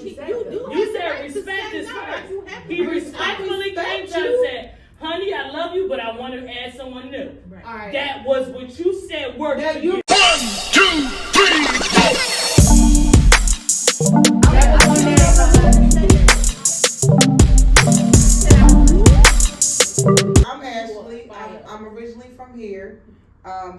You said respect is first. He respectfully came to us and said, honey, I love you, but I want to add someone new. Right. All right. That was what you said worked for you. 1, 2, 3, go! I'm Ashley. I'm originally from here.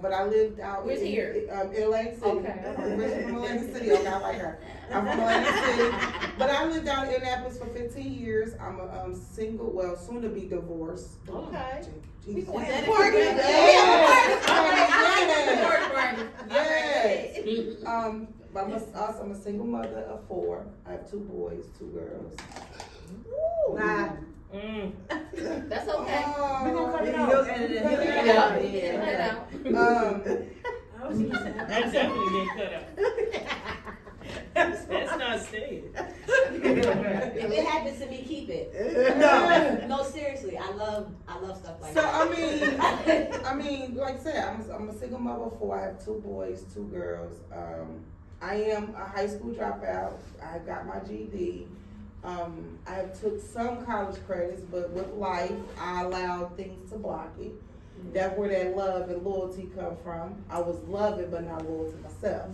But I lived out Where's in here? Atlantic City. Okay. I'm originally from Atlantic City. Okay, I like her. I'm from Atlantic City. But I lived out in Indianapolis for 15 years. I'm a single, well, soon to be divorced. Okay. Jesus. We Yes. party. Yes. I'm a single mother of 4. I have 2 boys, 2 girls. Nah. That's okay. We're gonna cut it out. out. That definitely didn't cut out. That's not staying. If it happens to me, keep it. No, seriously, I love stuff like that. I mean, like I said, I'm a single mother of 4. I have 2 boys, 2 girls. I am a high school dropout. I got my GED. I took some college credits, but with life, I allowed things to block it. That's where that love and loyalty come from. I was loving, but not loyal to myself.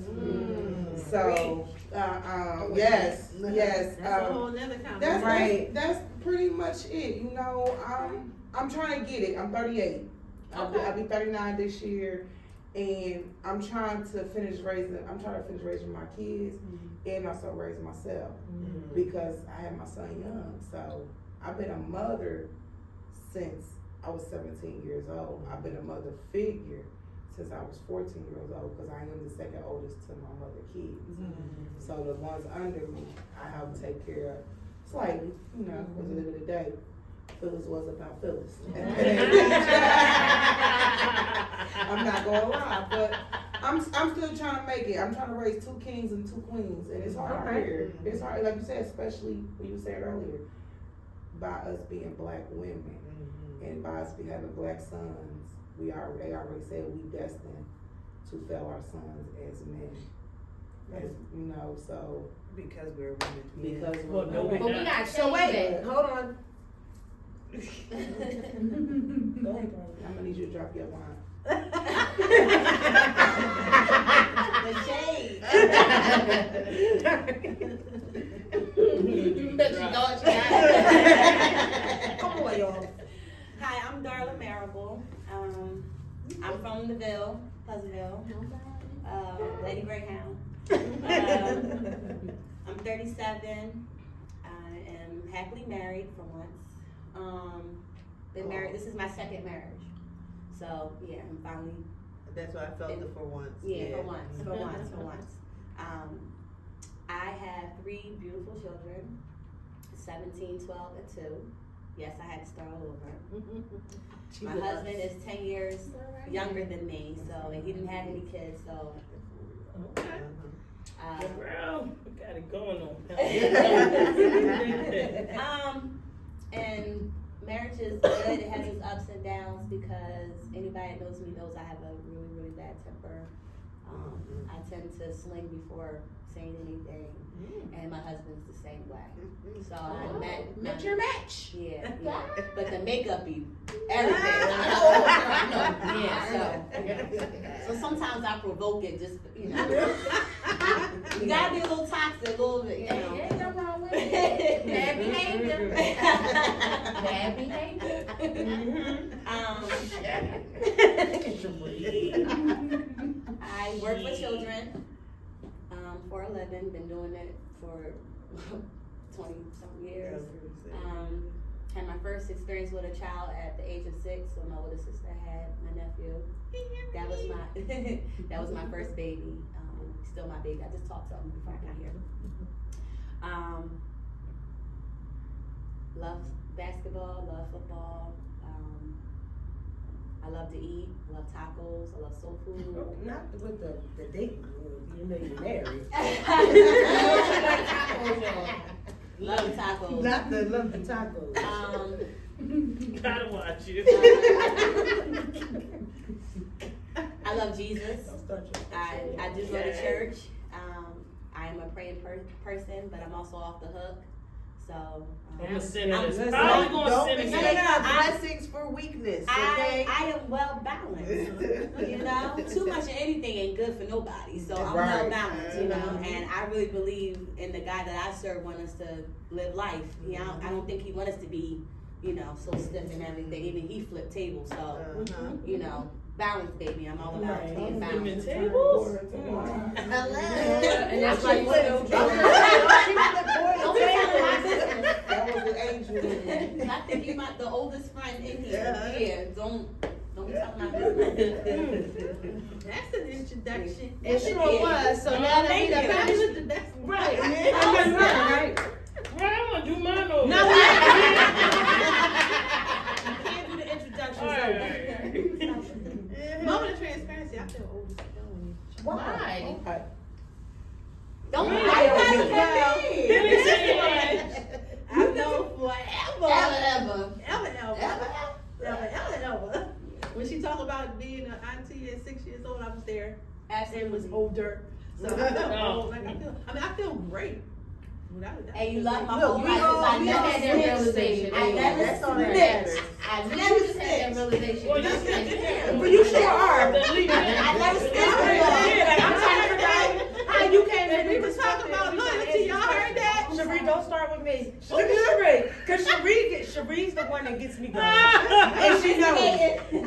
So, yes. That's a whole nother conversation. That's pretty much it. You know, I'm trying to get it. I'm 38. I'll be 39 this year, and I'm trying to finish raising my kids and also raising myself because I had my son young. So I've been a mother since I was 17 years old. I've been a mother figure since I was 14 years old because I am the second oldest to my mother kids. So the ones under me, I have to take care of slightly, you know, because at the end of the day, Phyllis was about Phyllis. I'm not gonna lie, but I'm still trying to make it. I'm trying to raise 2 kings and 2 queens, and it's hard here. It's hard, like you said, especially when you said earlier, by us being black women and by us having black sons. They already said we destined to fail our sons as men. As you know, so because we're women. because Well, no, But we got So wait, it. hold on. Go ahead, I'm gonna need you to drop your line. The shade. Come on, y'all. Hi, I'm Darla Marable. I'm from the Ville, Pleasantville. Lady Greyhound. I'm 37. I am happily married for once. Been married. This is my 2nd marriage. So yeah, I'm finally. That's why I felt it for once. Yeah, for once. I have 3 beautiful children, 17, 12, and 2. Yes, I had to start all over. My husband is 10 years younger than me, so and he didn't have any kids, so. Girl, we got it going on. And marriage is good. It has its ups and downs because anybody that knows me knows I have a really, really bad temper. I tend to swing before saying anything, and my husband's the same way. So I met your match. Yeah. But the makeup be everything. So sometimes I provoke it just, you know. You gotta be a little toxic, a little bit, you know. Ain't nothing wrong with it. Bad behavior. Bad behavior. I work with children for a living. Been doing it for 20-some years. Had my first experience with a child at the age of 6 when my older sister had my nephew. That was my first baby. Still my baby. I just talked to him before I got here. Love basketball, love football. I love to eat. I love tacos. I love soul food. Not with the date. You know you're married. Love tacos. Not the love the tacos. Gotta watch you. I love Jesus. I do go to church. I am a praying person, but I'm also off the hook. So I'm a sinner. I'm- That's probably gonna Don't send mistake me. blessings for weakness, okay? I am well balanced. You know, too much of anything ain't good for nobody. So I'm well Right. balanced, you know, and I really believe in the God that I serve want us to live life. You know, I don't think he want us to be, you know, so stiff and everything. Even he flipped tables, so you know, balance, baby. I'm all about being Flipping balanced. tables? And that's why you flipped. Don't be telling my business. That was an angel in me. I think you might the oldest friend in here. Yeah. Yeah, don't be telling my business. That's an introduction. It sure was, so now that we done Thank finished. the best one. Right. Right. Right, I'm gonna do mine over. No, All you can't do the introductions right. Moment of transparency, I feel old as hell. Why? Okay. Don't Right. lie about Let me. me say that. I've known forever. Ever. When she talked about being an auntie at 6 years old, I was there and was older. So I feel old. Like I feel great. Without a doubt. And you love my Look, whole we life. all- I we never all had that snitched. realization. I never That's all that snitched. matters. I never snitched. realization. Well, you said that. Well, you sure are. I never snitched. Yeah, like, I'm trying to figure out how you came in. And we was talking about loyalty. Y'all heard that? Cherie, don't start with me. Look at Cherie. Cause Cherie's the one that gets me going. And she knows.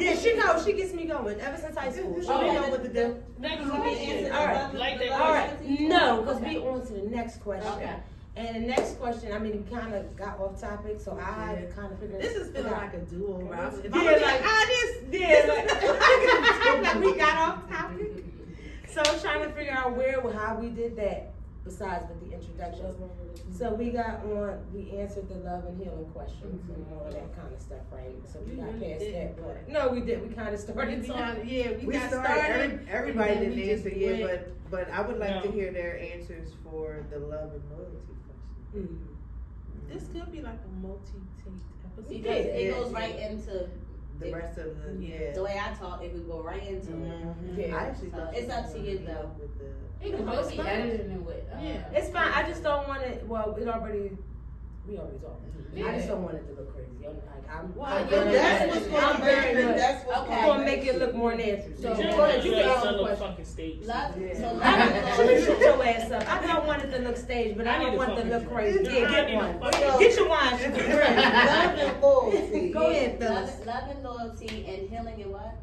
Yeah, she knows. She gets me going ever since high school. She didn't know what to do. Next Let me answer question. the All right. love and Like that All loyalty. right. No, because we on to the next question. Okay. And the next question, I mean, we kind of got off topic, so I kind of figured. This is feeling like a duo. Right? If Yeah, I was like- like we got off topic. So I'm trying to figure out how we did that besides with the introductions. So we answered the love and healing questions and all of that kind of stuff, right? So we got past that part. No, we did. We kind of started talking. We We got started, started. everybody and then we didn't just answer yet, went- but I would like to No. hear their answers for the love and loyalty question. This could be like a multi-tape episode. Because it Yeah, goes yeah. right into The rest of the, the way I talk. It would go right into it. I actually So thought it's up to you, though. with the, It can both be edited and with. Yeah. It's fine. I just don't want it. Well, we already talked. Yeah. I just don't want it to look crazy. I'm Well, I'm yeah, very That's much- what's I'm gonna very make it. much. That's what's Okay. I'm gonna make it look more natural. So- So, You Go know, ahead, you you got got some the little question. fucking stage. Love. Yeah. So love I and don't, loyalty. shut your ass up. I don't want it to look staged, but I I need don't a want it to fucking look drink. crazy. I Yeah, get need a one. fucking Get your wine. Love and loyalty. Go ahead, Phyllis. Love and loyalty and healing and what?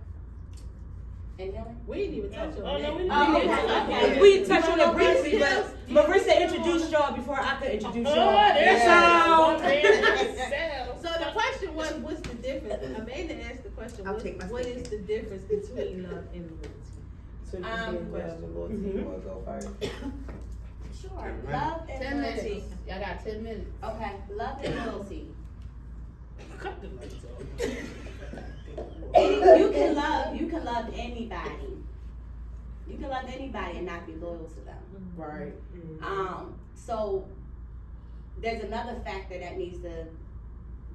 And healing? We didn't even touch on Oh, no, we that. didn't. Oh, okay. We touched on it briefly, but Marissa introduced y'all before I could introduce Oh, y'all. there's So the question was, what's the difference? Amanda asked the question, I'll take my what stick. is the difference between love and loyalty? So you can question, loyalty. You wanna go first? Sure. Love and 10 loyalty. minutes. Y'all got 10 minutes. Okay. Love and loyalty. Cut the lights off. You can love anybody. You can love anybody and not be loyal to them. Right. So there's another factor that needs to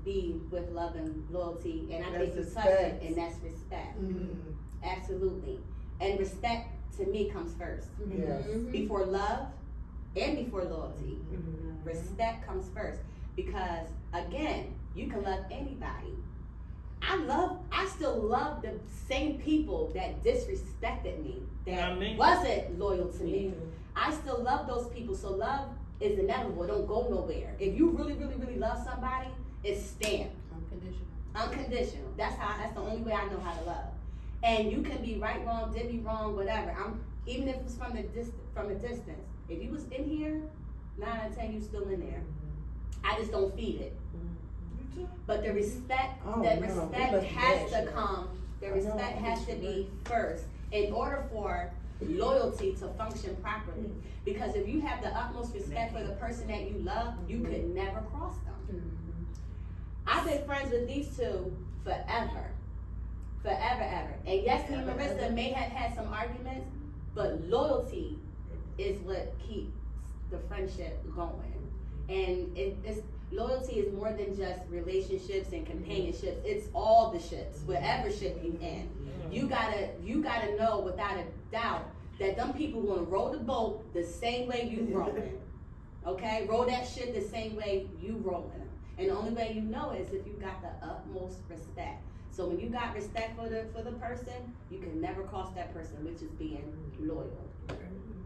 be with love and loyalty, and I think you That's touched it, respect. and that's respect. Mm-hmm. Absolutely. And respect to me comes first. Yes. Before love and before loyalty. Respect comes first. Because again, you can love anybody. I still love the same people that disrespected me, that I mean. wasn't loyal to me. I still love those people, so love is inevitable. Don't go nowhere. If you really, really, really love somebody, it's stamped. Unconditional. That's the only way I know how to love. And you can be right, wrong, did me wrong, whatever. Even if it's from a distance. If you was in here, 9 out of 10 you still in there. I just don't feed it. But the respect, Oh, the no. respect It must be has bad, to sure. come. The I know, respect I has get to you, be first in order for loyalty to function properly. Because if you have the utmost respect for the person that you love, you could never cross them. I've been friends with these two forever. Forever, ever. And yes, me and Marissa may have had some arguments, but loyalty is what keeps the friendship going. And it's loyalty is more than just relationships and companionships. It's all the ships, whatever ship you in. You gotta know without a doubt that them people gonna roll the boat the same way you rolling. Okay, roll that shit the same way you rolling them. And the only way you know is if you got the utmost respect. So when you got respect for the person, you can never cross that person, which is being loyal.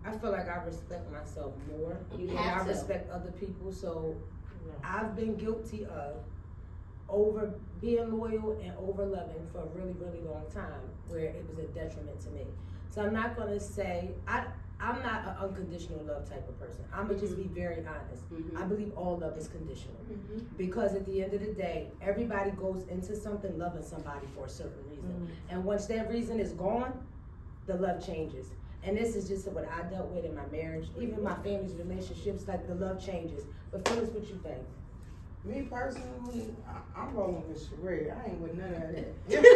I feel like I respect myself more You than have I to. respect other people. So I've been guilty of over being loyal and over loving for a really, really long time where it was a detriment to me. So I'm not gonna say, I'm not an unconditional love type of person. I'm gonna just be very honest. I believe all love is conditional. Because at the end of the day, everybody goes into something loving somebody for a certain reason. And once that reason is gone, the love changes. And this is just what I dealt with in my marriage, even my family's relationships, like the love changes. But Phyllis, what you think? Me personally, I'm rolling with Sheree. I ain't with none of that. Because,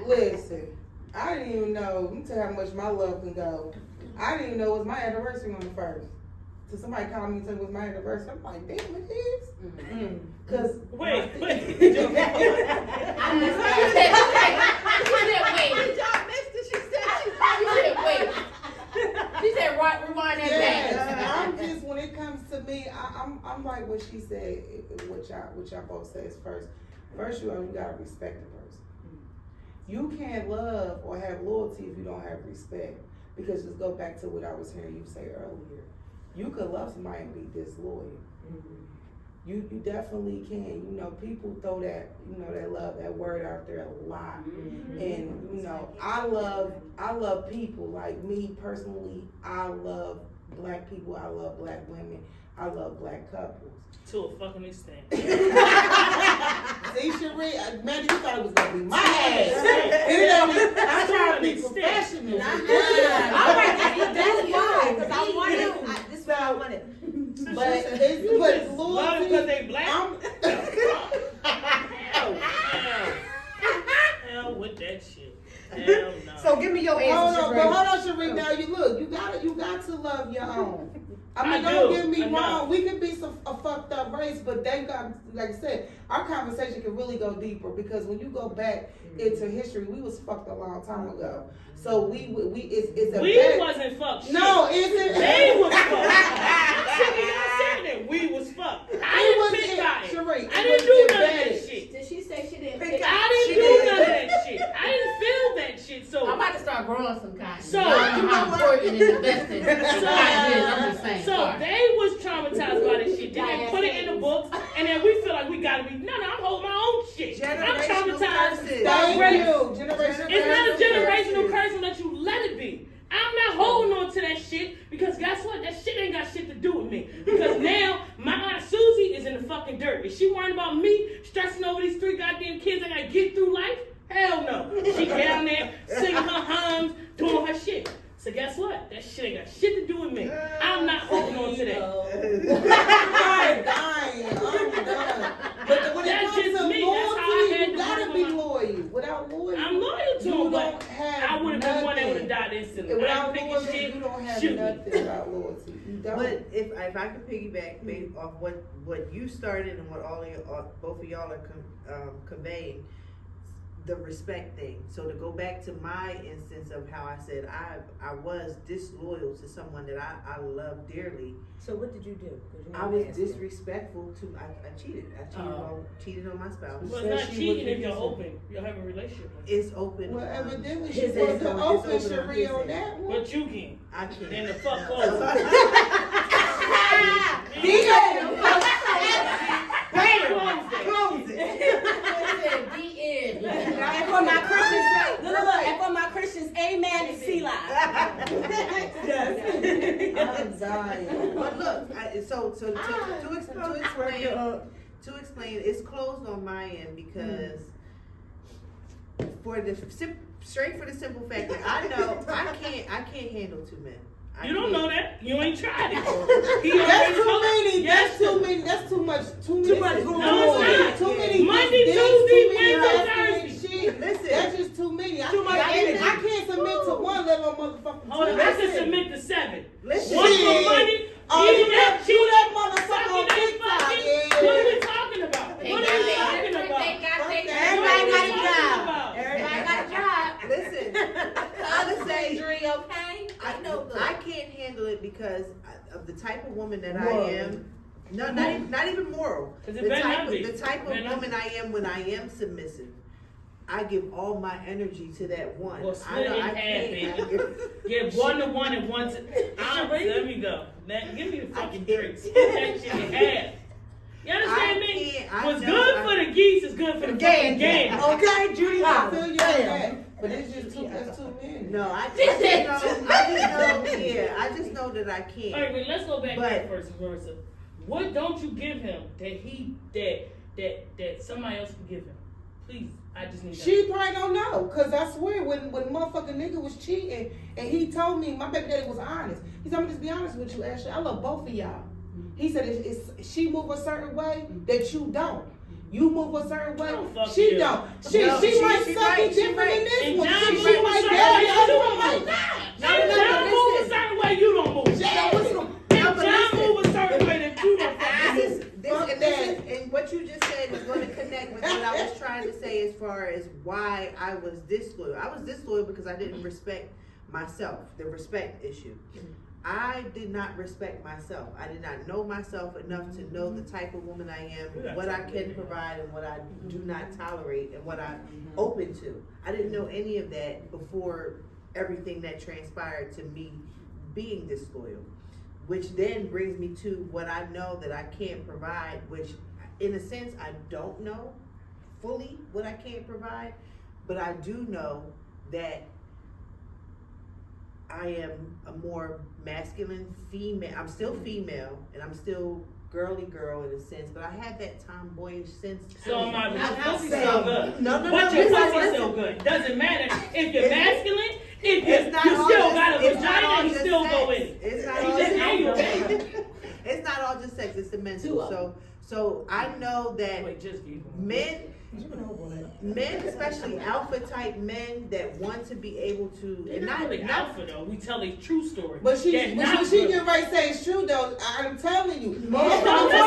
listen, I didn't even know, let me tell you how much my love can go. I didn't even know it was my anniversary on the 1st. So somebody called me and said it was my anniversary. I'm like, damn, it is? Cause Wait. I missed that. Did y'all missed it? She said Wait. She said, rewind that yes, back. I'm just, when it comes to me, I'm like what she said, what y'all both says first. First, you gotta respect the person. You can't love or have loyalty if you don't have respect. Because just go back to what I was hearing you say earlier. You could love somebody and be disloyal. You definitely can. You know, people throw that, that love, that word out there a lot. And, I love people. Like me personally, I love black people. I love black women. I love black couples. To a fucking extent. See, Sheree, man, you thought it was gonna be my ass. I'm trying to be professional. That's why, because I wanted, this is what I wanted. But Love loyalty, because they black. I'm Hell with that shit. Hell no. So give me your answer, hold on, Sheree. Now you got to love your own. I mean, don't get me wrong. We could be a fucked up race, but they got, like I said, our conversation can really go deeper because when you go back into history, we was fucked a long time ago. So we wasn't fucked. Shit. No, is it? They was fucked. Y'all said that we was fucked. I didn't pick by it. Sheree, I didn't do none of that shit. Did she say she didn't pick I didn't do none of that shit. I didn't feel that shit. So I'm about to start growing some kind. So, I don't know how important it is invested. I'm just saying. So Sorry. they was traumatized by this shit. Then they put it in the books, and then we feel like we gotta be. No, I'm holding my own shit. I'm traumatized by race. It's not a generational curse unless you let it be. I'm not holding on to that shit because guess what? That shit ain't got shit to do with me. Because now my Aunt Susie is in the fucking dirt. Is she worrying about me stressing over these 3 goddamn kids I gotta get through life? Hell no. She down there singing her hums, doing her shit. So guess what? That shit ain't got shit to do with me. I'm not holding on to that. I'm done. But when it That's comes just to me. That's how I loyalty, had you to gotta work be on my- loyal. Without loyalty, I'm loyal to you him, but don't have I would have been one that would have nothing. died instantly. I Without ain't picking loyalty, shit. you don't have Shoot me. nothing without loyalty. You don't. But if I can piggyback based off what you started and what both of y'all are conveying, the respect thing. So to go back to my instance of how I said I was disloyal to someone that I love dearly. So what did you do? 'Cause you I never was answered. disrespectful to. I cheated. I cheated on my spouse. Well, Said it's not she cheating was if you're innocent. open. You'll have a relationship. It's open. Well, evidently she His wasn't ass open, it's open on Sheree, his on end. that one. But you can. I can't. And the fuck over. Close it. And for my Christians, and for my Christians, amen and Selah. I'm dying. But look, to explain, it's closed on my end because straight for the simple fact that I know I can't handle 2 men. You don't know that. You ain't tried it. That's too many. That's too many. That's too much. Too much going No, on. it's not. Too many. Monday, dicks, Tuesday, too many Wednesday, masculine Thursday. shit. Listen. That's just too many. Too much energy. I can't submit to one, let alone motherfucking Hold on, two. I can submit to 7. Listen. One for Shit. money. Oh, eat you that cheese, motherfucker on sucking that TikTok. fucking- Yeah. What are we talking about? They What got are we they talking different. about? They got they Everybody got a job. About? Everybody got a job. Listen. The other handle it because of the type of woman that I am. No, not even moral. The type of woman I am when I am submissive. I give all my energy to that one. Well, split it in half, baby. Give 1 to 1 and 1 to. Let me go. Now, give me the fucking drink. Split that shit in half. You understand me? What's good for the geese is good for the fucking game. Okay, Judy, I feel you on that. But it's just that's too many. No, I just know that I can't. All right, wait, let's go back there first and versa. What don't you give him that somebody else can give him? Please, I just need that. She probably don't know, cause I swear when motherfucking nigga was cheating and he told me my baby daddy was honest. He said, "I'm gonna just be honest with you, Ashley. I love both of y'all." He said, "It's she move a certain way that you don't. You move a certain way, she don't. She might suck you different than this one. She might daddy you don't like that. John move a certain way, you don't move. John move a certain way that you don't fuck. And what you just said is going to connect with what I was trying to say as far as why I was disloyal. I was disloyal because I didn't respect myself, the respect issue. I did not respect myself. I did not know myself enough to know the type of woman I am, what I can provide and what I do not tolerate and what I'm open to. I didn't know any of that before everything that transpired to me being disloyal, which then brings me to what I know that I can't provide, which in a sense I don't know fully what I can't provide, but I do know that I am a more masculine female. I'm still female and I'm still girly girl in a sense, but I have that tomboyish sense. So am I, but your pussy's still good. No, but your pussy's still good. Doesn't matter if you're masculine. If you still got a vagina, and you still go in it. It's not all it's not all just sex. It's the mental. So I know that men, especially alpha type men that want to be able to, and not really alpha though. We tell a true story. But she getting right to say it's true though. I'm telling you, Phyllis,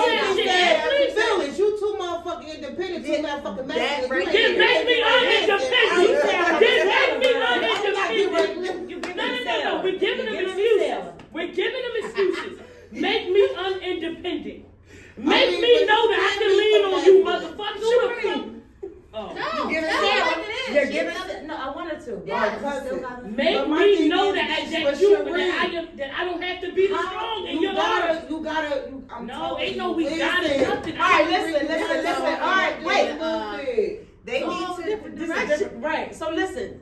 you too motherfucking independent, too motherfucking masculine. Just make me unindependent. Just make me unindependent. No. We're giving them excuses. We're giving them excuses. Make me unindependent. Make me know that I can lean on you, motherfucker. You're giving it. No, I wanted to. Make me know that I don't have to be the strong in your life. You gotta. No, ain't no we gotta nothing. All right, listen. All right, wait. They need different direction. Right. So listen.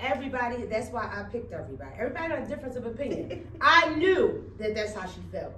Everybody, that's why I picked everybody. Everybody got a difference of opinion. I knew that that's how she felt.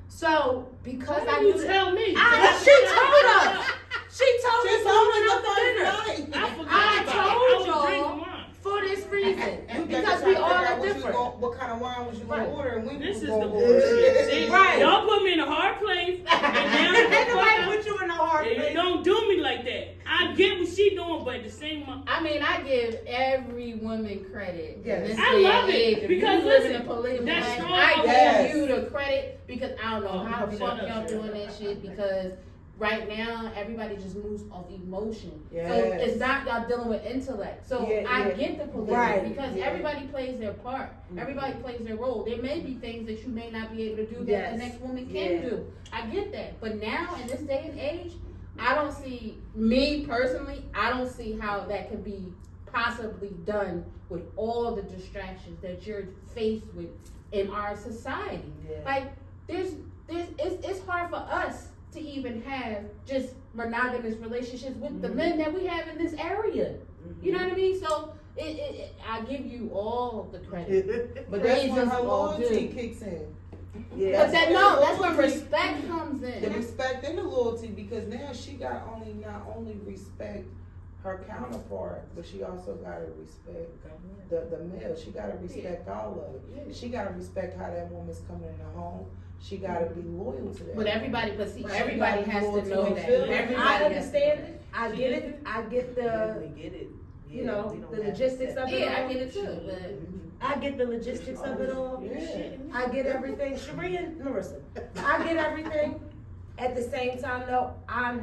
So, because I knew tell me. She told us. She told us after dinner. I told y'all for this reason. Because we all are different. What kind of wine was you going to order? And when this is the bullshit. Right. Y'all put me in a hard place. And now nobody put you in a hard place. You don't do me like that. I get what she doing, but at the same time. I mean, I give every woman credit. Yes. I love it. Because listen, that's strong. I give you the credit because I don't know how the fuck y'all doing that shit because right now everybody just moves off emotion. Yes. So it's not y'all dealing with intellect. So I get the polygamy because everybody plays their part. Everybody plays their role. There may be things that you may not be able to do that the next woman can do. I get that. But now in this day and age, I don't see, me personally, I don't see how that could be possibly done with all the distractions that you're faced with in our society. Like, it's hard for us to even have just monogamous relationships with the men that we have in this area. You know what I mean? So I give you all the credit. But that's when her loyalty kicks in. Yeah. But that's when respect comes in. The respect and the loyalty, because now she got not only respect her counterpart, but she also gotta respect the male. She gotta respect all of it. She gotta respect how that woman's coming in the home. She gotta be loyal to that. But everybody has to know that. Everybody I understand it. I get it. I get the. We get it. You know the logistics of it. Yeah, I get it too. But I get the logistics of it all. I get everything. Sheree and Marissa. I get everything. At the same time, though, I'm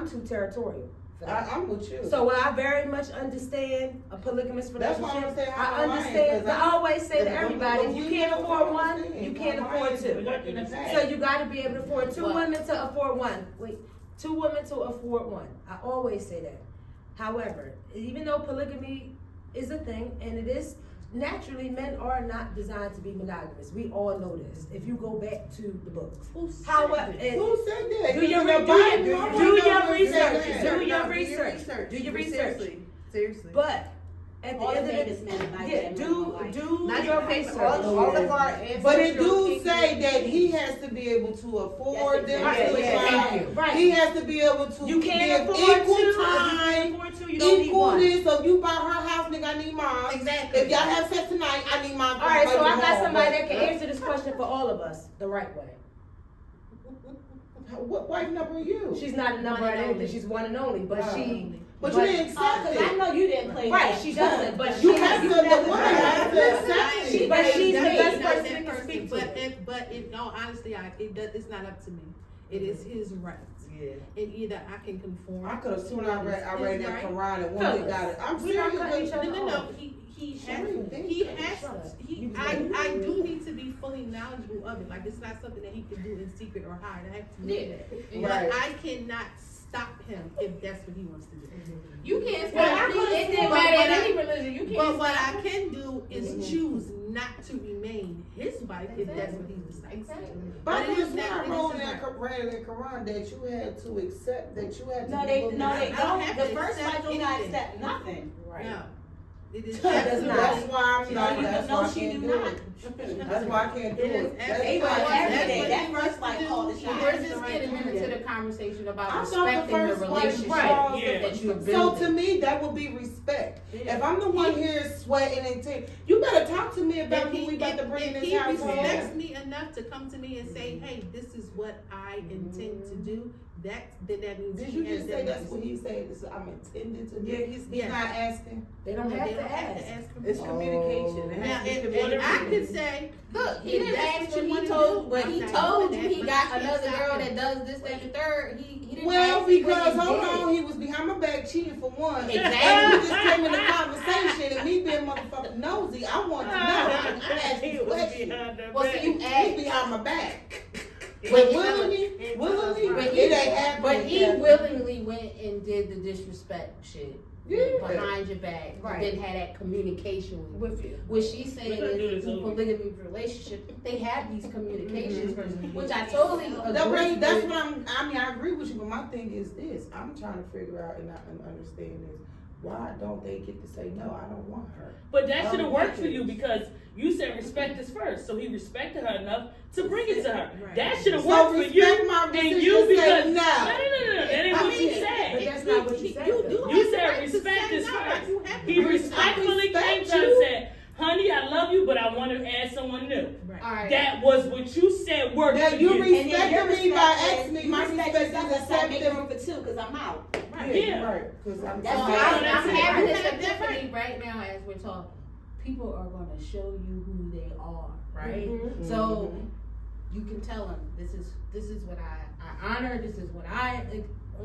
too territorial for that. I'm with you. So while I very much understand a polygamous That's why I'm relationship, saying I how understand. I I always say to I'm- everybody, if I'm- you can't I'm- afford I'm one, understand. you can't My afford mind two. is working the same. So you got to be able to afford two What? women to afford one. Wait, two women to afford one. I always say that. However, even though polygamy is a thing, and it is naturally, men are not designed to be monogamous. We all know this. If you go back to the books. However, Who said that? do your Because research. the Bible Do your doesn't say research. that. Do your research. Do your research. Seriously. But at the All the end of famous the men like yeah, that. do Not your even research. all of our ancestral But it do kings say and that he queens. has to be able to afford them Right, to yeah, his thank wife. you. Right. He has to be able to You can't give afford equal two. You time, can't afford two. You don't need equal one. this. So if you buy her house, nigga, I need mine. Exactly. If y'all have sex tonight, I need mine. All right, so I got home. somebody that can answer this question for all of us the right way. What wife number are you? She's not a number One at and anything. only. She's one and only, but she. But you didn't accept Because I it. know you didn't play Right, that. she doesn't, but You she have to. you The never- woman has to accept it. But she's the That best is not person that to person, speak to. but in all honesty, it's not up to me. It is his right. Yeah. And either I can conform. I could have sworn I read that Right. Quran and one got it. I'm We don't serious. cut each but- other No, off. he Sure, has, thank he you. has, You I do need to be fully knowledgeable of it, like it's not something that he can do in secret or hide, I have to know that. But Right. I cannot stop him if that's what he wants to do. You can't Well, stop I me. could've It sworn didn't matter in that- any religion. You can't But what stop I can do is choose not to remain his wife if that's what he decides. Exactly. But I But could it have is sworn I not- wrote it in is that read in that Quran that you had to accept that you had to. No, be they willing no, to- they I don't don't. have The to first accept wife do not anything. accept nothing. No. It is Does not. That's why I'm She not. don't even That's know why I she can't do do not. it. That's why I can't do It is it. That's every- They why want I can't every do day. it. That first wife called the shots. We're just getting into the conversation about I thought respecting the first wife relationship was- Yeah. that you're So building. to me, that would be respect. If I'm the one here sweating and you better talk to me about who we about to bring in if this he house. respects me enough to come to me and say, hey, this is what I intend to do, then that means Did he you has just that say that's much- what he said? This I'm intending to do. Yeah, he's yeah. not asking. They don't have They to don't have ask. to ask him. It's communication. It Now, has to be if communication. I could say, Look, he if didn't that's ask what when you he wanna told, do, when I'm he not told doing you that, he but got I can't another stop girl him. that does this, that, and the third. He didn't Well, ask me because when he hold did. on, he was behind my back cheating for one. Exactly. And we just came in the conversation and me being motherfucking nosy, I want to know. I asked He you was questions. behind that Well, so back. you He's asked, behind my back. But But he- willingly, But it he- ain't happening. but he willingly went and did the disrespect shit. Yeah. Behind your back, Right. Didn't have that communication with With you. What she's saying We're gonna do is this through over. polygamy relationship, they have these communications first, which I totally That's agree that's with. what I mean, I agree with you, but my thing is this. I'm trying to figure out and understand this. Why don't they get to say, no, I don't want her? But that should have Oh, worked for yes. you because you said respect is first. So he respected her enough to bring it to her. Right. That should have So worked for respect you my and decision, you say because no. no. That ain't I what you mean, said. But that's not what you said, You though. You have the said right to respect say is no. first. You have the He right to respectfully respect came to her you. and said, honey, I love you, but I want to add someone new. Right. All right. That was what you said worked Now for you you. And then your respect me by respect is- asking me. you My respect respect yourself is and start making accepting. room for two, because I'm out. Yeah. Right. Because I'm That's So why I'm that's it. having You this have that epiphany right now as we're talking. People are going to show you who they are, right? Mhm. So you can tell them this is what I honor. This is what I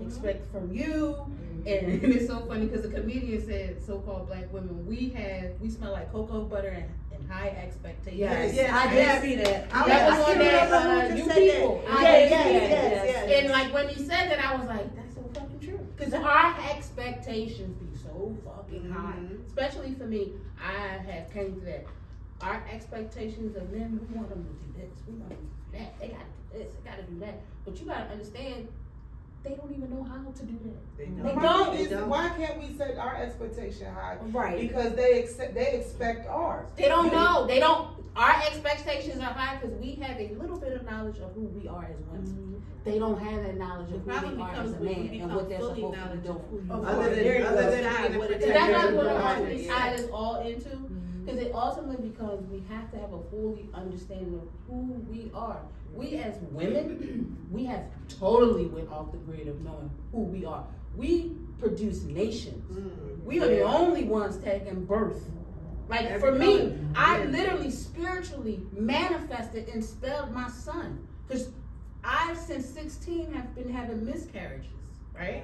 expect from you. And it's so funny because the comedian said, so-called black women, we smell like cocoa butter and high expectations. Yes, I did see that. That was on that, you people. Yes. And like when he said that, I was like, that's so fucking true. Because our expectations be so fucking high. Especially for me, I have came to that. Our expectations of men, we want them to do this, we want them to do that. They gotta do this, they gotta do that. But you gotta understand, they don't even know how to do that. They My don't. thing is, why can't we set our expectation high? Right. Because they expect ours. They don't know. They don't. Our expectations are high because we have a little bit of knowledge of who we are as women. They don't have that knowledge The of who problem they are becomes as a when man you and what become they're fully supposed to be knowledge of who doing. you Other are. than There you go. being Decide what it So is. that's not what Yeah. I want to tie this all into, because it ultimately becomes we have to have a fully understanding of who we are. We as women, we have totally went off the grid of knowing who we are. We produce nations. We are the only ones taking birth. Like Every for me, color. I Yeah. literally spiritually manifested and spelled my son. Because I, since 16, have been having miscarriages, right?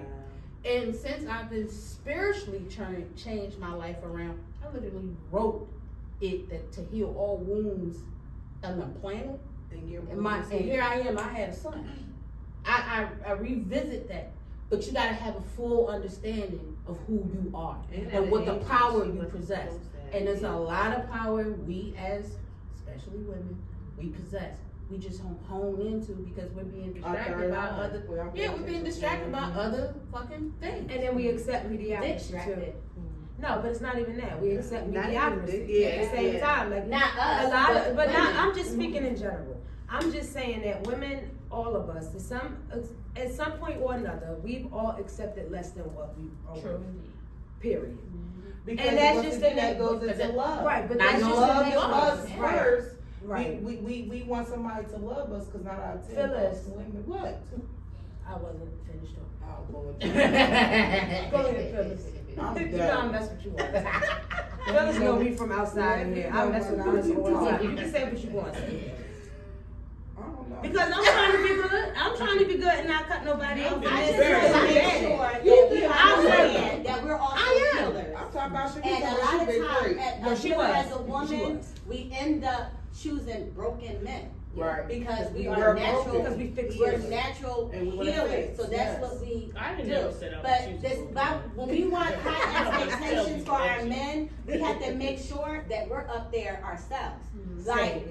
And since I've been spiritually changed my life around, I literally wrote it that to heal all wounds on the planet. And here I am, I had a son. I revisit that. But you gotta have a full understanding of who you are and what the power you possess. And there's a lot of power we as, especially women, we possess. We just hone into because we're being distracted by other. Yeah, we're being distracted by other fucking things. And then we accept mediocrity too. No, but it's not even that. We accept mediocrity at the same time. Like not us, a lot of, but not. I'm just speaking in general. I'm just saying that women, all of us, at some point or another, we've all accepted less than what we are. True. Period. Because and that's just the that goes into love. Right, but that's just love the is us first. Right. We want somebody to love us because not our 10 Phyllis. women. What? I wasn't finished talking. Oh, Lord. Go ahead, Phyllis. You know I mess with you all the time. Phyllis know me from outside in here. I mess with Phyllis all the time. You can say what you want to say. Because I'm trying to be good. I'm trying to be good and not cut nobody off. I just want to make sure that we're all healers. I'm talking about she and a lot of times, as a woman, we end up choosing broken men. Right. Because we are natural. Because we fix we're natural healers. So that's what we do. But when we want high expectations for our men, we have to make sure that we're up there ourselves. Like,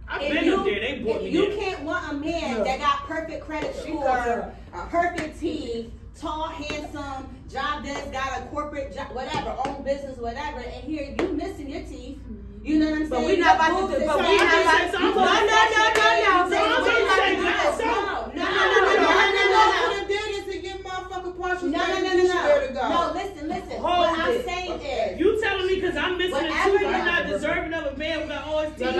I've been up there. They bought me you there. can't want a man that got perfect credit score, perfect teeth, tall, handsome, job that's got a corporate job, whatever, own business, whatever, and here you missing your teeth. You know what I'm saying? But we're not about to do. But we're not about to. No, listen. What I'm saying is, you telling me because I'm missing a tooth, you're not deserving of a man with all his teeth.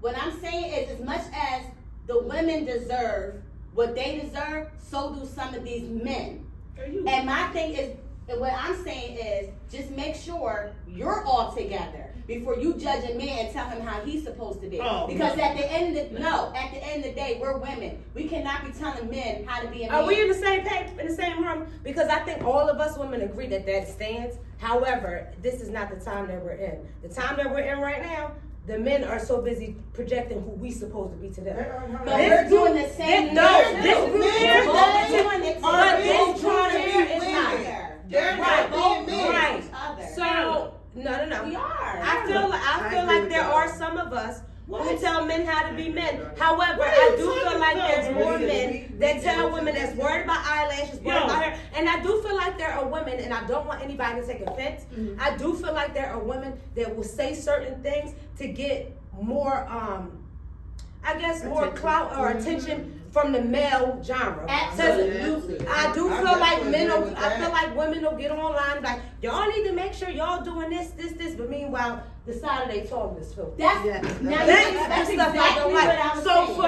What I'm saying is, as much as the women deserve what they deserve, so do some of these men. And my thing is, and what I'm saying is, just make sure you're all together before you judge a man and tell him how he's supposed to be. Because at the end of the day, we're women. We cannot be telling men how to be a man. Are we in the same page, in the same room? Because I think all of us women agree that stands. However, this is not the time that we're in. The time that we're in right now, the men are so busy projecting who we supposed to be to them. But we're doing the same. This They're not being men. So no. We are. I feel like there are some of us who tell men how to be men. However, I do feel like there's more men that tell women that's worried about eyelashes, worried about hair. And I do feel like there are women, and I don't want anybody to take offense. I do feel like there are women that will say certain things to get more, I guess, more clout or attention from the male genre. Absolutely. I do feel like I feel like women will get online like, y'all need to make sure y'all doing this, but meanwhile, the side of they talk is filthy. That's stuff I don't like. So for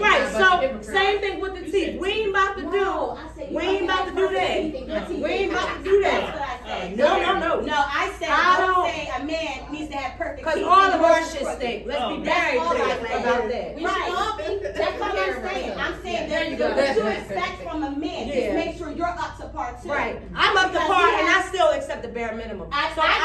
right, so same thing with the teeth. We ain't about to do. We ain't about to do that. We ain't about to do that. No. No, I don't say a man needs to have perfect teeth. Because all of us should stink. Let's be very clear about that. We should all be. That's what I'm saying. I'm saying there you go. What you expect from a man, just make sure you're up to par too. Right. I'm up to par and I still accept the bare minimum. So I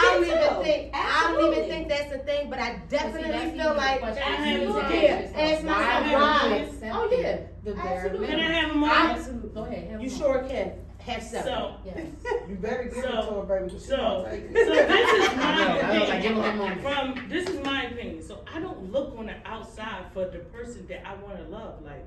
don't even think that's a thing, but I definitely feel like ask myself why. Oh yeah. The bare minimum. Can I have a moment? Absolutely. Go ahead. You sure can. Have seven. So, you better give it to her, baby. So this is my opinion. So I don't look on the outside for the person that I want to love. Like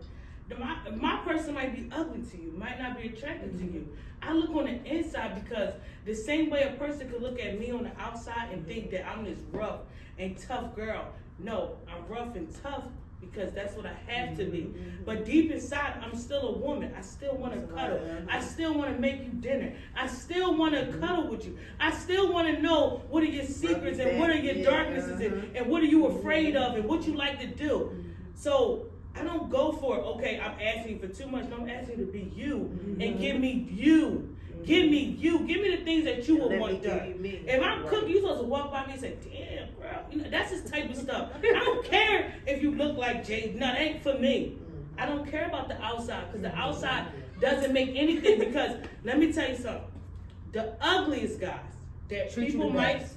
my person might be ugly to you, might not be attractive to you. I look on the inside because the same way a person could look at me on the outside and think that I'm this rough and tough girl. No, I'm rough and tough because that's what I have to be. But deep inside, I'm still a woman. I still want to cuddle. I still want to make you dinner. I still want to cuddle with you. I still want to know what are your secrets and what are your darknesses and what are you afraid of and what you like to do. So I don't go for, okay, I'm asking for too much. No, I'm asking to be you and give me you. Give me you. Give me the things that you would want done. If I'm cooking, you're supposed to walk by me and say, damn, girl. You know, that's this type of stuff. I don't care if you look like Jay. No, that ain't for me. I don't care about the outside because the outside doesn't make anything because let me tell you something. The ugliest guys that Treat you people the might best.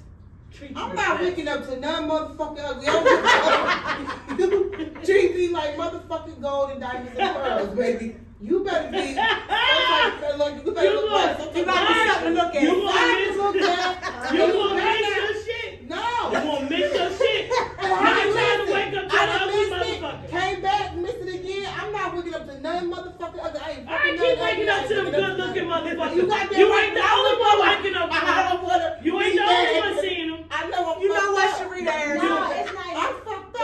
treat you I'm the not best. waking up to none motherfucking ugly. I'm just treat me like motherfucking gold and diamonds and pearls, baby. You better be. You better look You better. look- You better be something to look at. You gonna Look miss- at. You gonna miss your shit. You No. gonna miss your shit. Not trying to wake up to I an done ugly missed it. motherfucker. Came back, missed it again. I'm not waking up to none motherfucking ugly. I ain't I fucking keep none waking ugly. up to them I ain't good looking motherfuckers. You got that You right. ain't the only one waking up to I them. don't wanna. You ain't the only one seeing them. I know I'm You know fucked what, up. Sharita? No, it's not I'm even, fucked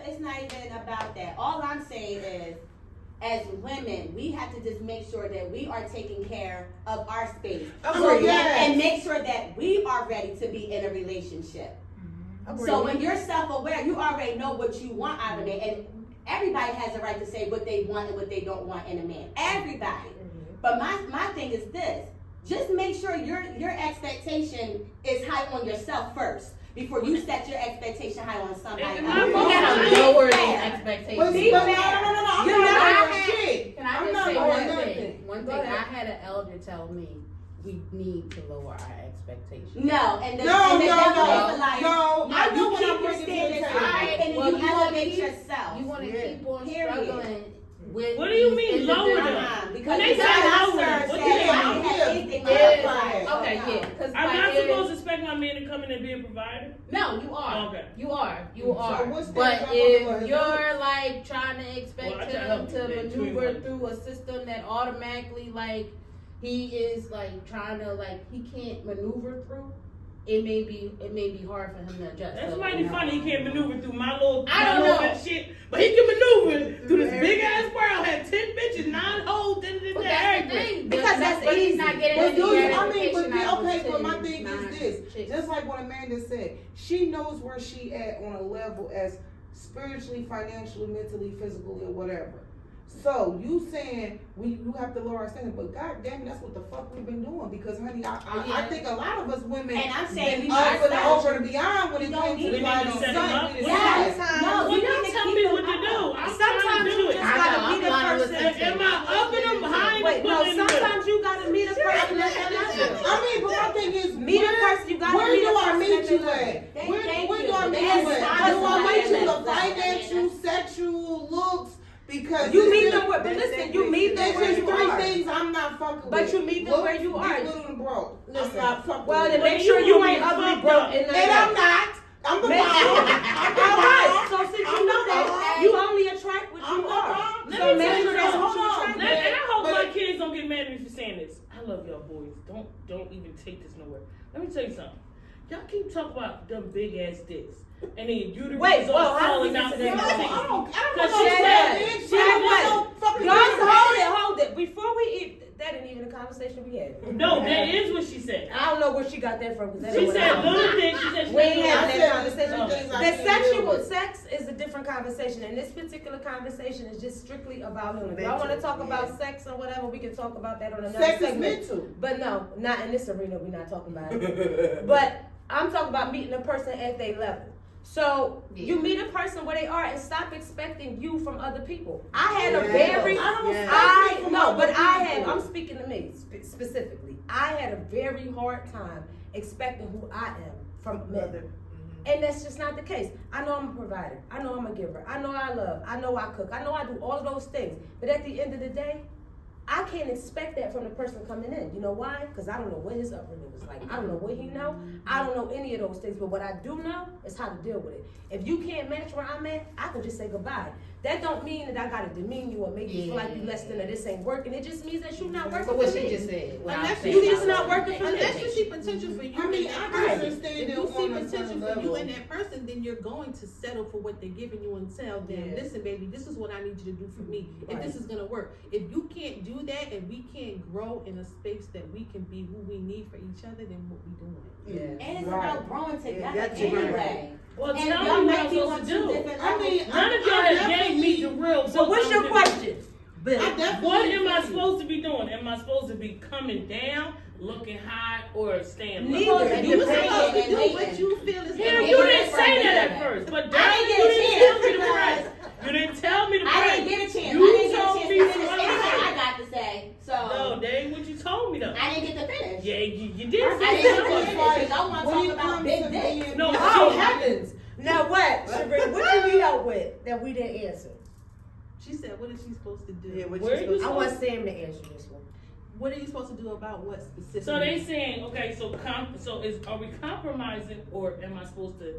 it's up. not even about that. All I'm saying is, as women, we have to just make sure that we are taking care of our space. Agreed. And make sure that we are ready to be in a relationship. So when you're self-aware, you already know what you want out of it. And everybody has a right to say what they want and what they don't want in a man. Everybody. But my thing is this. Just make sure your expectation is high on yourself first. Before you set your expectation high on somebody else. And You I'm gotta Be lower fair. these expectations. Be But fair. no. I'm You're not not- doing shit. Can I I'm just not say doing one nothing. thing? One Go thing, ahead. I had an elder tell me we need to lower our expectations. No, and the No, devil is a no. liar. No, I know you what I'm keep your bringing to the standards table. high and Well, you you wanna elevate keep- yourself. You want to Yeah. keep on Period. struggling with. What do you these mean lower individuals. them? Because When they the say God I lower, serve what said do they I mean? don't have anything like Yeah. that. Okay, yeah. 'Cause I'm like, not if- supposed to expect my man to come in and be a provider. No, you are. Okay. You are. You So are. what's that But drop on the if list? you're like trying to expect Well, I try to him help to you with that, too, maneuver but- through a system that automatically like he is like trying to like he can't maneuver through, it may be hard for him to adjust. That's So, mighty funny. He can't maneuver through my little know. shit, but he can maneuver through this big ass world. Had 10 bitches, 9 hoes, But that's the thing. Because that's but he's easy. not getting But any dude, I mean, gratification but out of okay, but my 10, thing 9 is this. chicks. Just like what Amanda said, she knows where she at on a level as spiritually, financially, mentally, physically, or whatever. So you saying you have to lower our standard, but god damn it, that's what the fuck we've been doing. Because honey, I think a lot of us women And I'm saying been we up and not over and beyond when it You don't came need to to providing be set them up. something. Yes. No, Well, you don't need to tell keep me them what to up. do. I'm Sometimes trying to you do it. just I gotta know, meet I'm a trying to person. listen to Am I up and I'm behind? Wait, no, Put in the middle. sometimes you gotta meet a person at that level. I mean, but my thing is, Meet a person, you gotta where meet do a I person meet at you their at? level. Where Thank do I you. meet That's you at? not Do I meet you the somebody financial, sexual, looks? Because You meet it's them where, but listen, you meet them there's where just you three are. things I'm not fucking with. But you meet them where you Looks, are. Get little and broke. I'm Listen, not fucking well, with then it. make sure you you gonna ain't be ugly fucked broke up. in the And I'm not. I'm the Make bomb. sure. I'm the All right, bomb. so since I'm you know the that, bomb. you only attract what I'm you the are. bomb. Let So me make tell you sure that's what something. you attract. And I hope But my it- kids don't get mad at me for saying this. I love y'all boys. Don't even take this nowhere. Let me tell you something. Y'all keep talking about them big ass dicks. And then uterus Wait, is all well, how falling do we out get to their that? titties. I don't Cause know she that, said- bitch. she I said- don't know fucking Guys, business. hold it. Before we eat, that ain't even a conversation we had. No, that is what she said. I don't know where she got that from. 'Cause that She ain't what I said know. little dick. She said she We ain't said having I that said conversation. the things I The can't deal sexual with. sex is a different conversation, and this particular conversation is just strictly about him. If y'all want to Mental, talk about yeah. sex or whatever, we can talk about that on another Sex is segment. mental. But no, not in this arena. We're not talking about it. But I'm talking about meeting a person at their level. So you meet a person where they are and stop expecting you from other people. I had a very, I don't Yeah. expect it from no, other but I people. have, I'm speaking to me specifically. I had a very hard time expecting who I am from men. Mother. And that's just not the case. I know I'm a provider. I know I'm a giver. I know I love. I know I cook. I know I do all of those things. But at the end of the day, I can't expect that from the person coming in. You know why? Because I don't know what his upbringing was like. I don't know what he know. I don't know any of those things. But what I do know is how to deal with it. If you can't match where I'm at, I can just say goodbye. That don't mean that I gotta demean you or make you feel like you less than or this ain't working. It just means that you're not working So what for she me. just said. what I'm Unless saying you about just not what- working for me. Unless you see potential for you I mean, in that I person. understand If it you see on a potential certain for you level. in that person, then you're going to settle for what they're giving you and tell them, Yeah. listen, baby, this is what I need you to do for me. If Right. this is gonna work. If you can't do that and we can't grow in a space that we can be who we need for each other, then what we doing? Yeah. And it's Right. about growing together that's right. anyway. Well, And tell y'all me what might I'm be on supposed to two do. different I mean, levels. None of y'all have gave me the real. So what's your question? Bill? I definitely What am I see. supposed to be doing? Am I supposed to be coming down, looking high, or staying low? Neither. And You depending supposed to and do waiting. what you feel is Hell, gonna you work. didn't say that at first, but I damn, didn't you get a didn't chance tell me the because- price. You didn't tell me the I price. didn't get a chance. You I didn't get a told chance me to finish some anything other I got to say. What, Shabria, what did we help with that we didn't answer? She said, what is she supposed to do? Yeah, what Where you you supposed I want Sam to answer this one. What are you supposed to do about what specifically? So they saying, okay, so are we compromising, or am I supposed to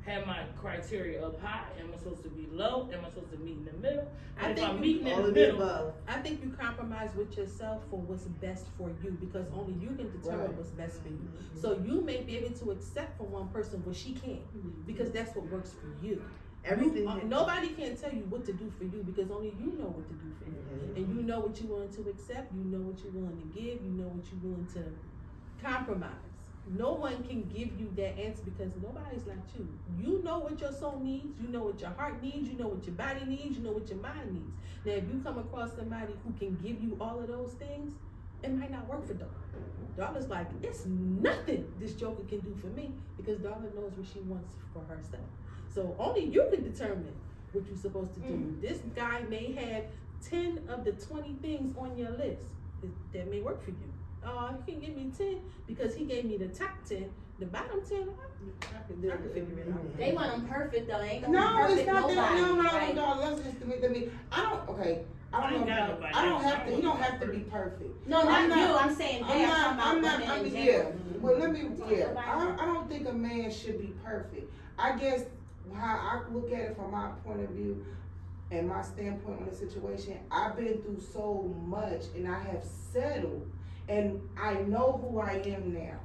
have my criteria up high? Am I supposed to be low? Am I supposed to meet in the middle? I And if think I'm you- meeting in all the of the middle, above. I think you compromise with yourself for what's best for you, because only you can determine Right. what's best for you. So you may be able to accept from one person what she can't, because that's what works for you. Everything. Nobody can tell you what to do for you, because only you know what to do for you. And you know what you're willing to accept, you know what you're willing to give, you know what you're willing to compromise. No one can give you that answer, because nobody's like you. You know what your soul needs, you know what your heart needs, you know what your body needs, you know what your mind needs. Now, if you come across somebody who can give you all of those things, it might not work for Darla. Darla's like, it's nothing this joker can do for me, because Darla knows what she wants for herself. So only you can determine what you're supposed to do. This guy may have 10 of the 20 things on your list that may work for you. He can give me 10 because he gave me the top 10. The bottom 10, I can figure it out. They want them perfect though. They ain't gonna No, be it's perfect not that. No, nobody. no, let's just let me. I don't. Okay. I don't know. I don't have to. You don't have to be perfect. No, not I'm not- you. I'm saying they. I'm talking about women in yeah. general. Well, let me. Yeah. I don't think a man should be perfect. I guess how I look at it from my point of view and my standpoint on the situation, I've been through so much and I have settled, and I know who I am now.